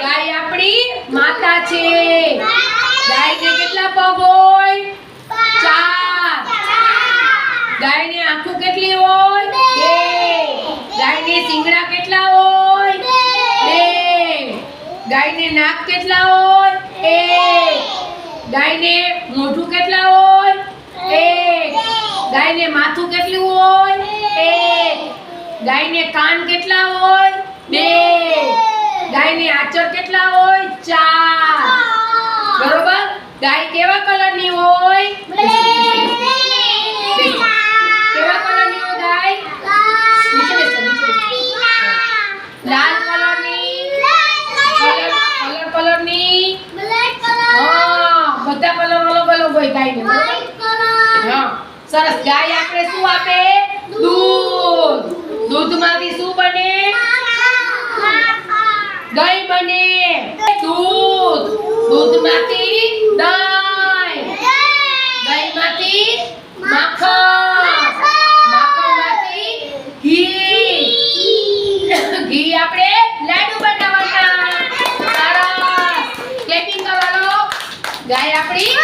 ગાય આપણી માતા છે. ગાયને કેટલા પગ હોય? 4. ગાયને આંખો કેટલી હોય? 2. ગાયને શિંગડા કેટલા હોય? 2. ગાયને નાક કેટલા હોય? 1. ગાયને મોઢું કેટલા હોય? 1. ગાયને માથું કેટલું હોય? 1. ગાયને કાન કેટલા હોય? 2. ગાયને આંચળ કેટલા હોય? 4. બરોબર? ગાય કેવા કલરની હોય? કેવા કલરની હોય ગાય? નીચે બેસો. લાલ કલરની, કલરની, હા, બધા કલર અલગ અલગ હોય ગાયને. હા, સરસ. ગાય આપણે શું આપે? દૂધ. દૂધમાંથી શું બને? દહીં બને. દૂધમાંથી દહીં, દહીંમાંથી માખણ, માખણમાંથી ઘી, ઘી આપણે લાડુ બનાવવાના. સરસ. ક્લેપિંગ કરો. ગાય આપણી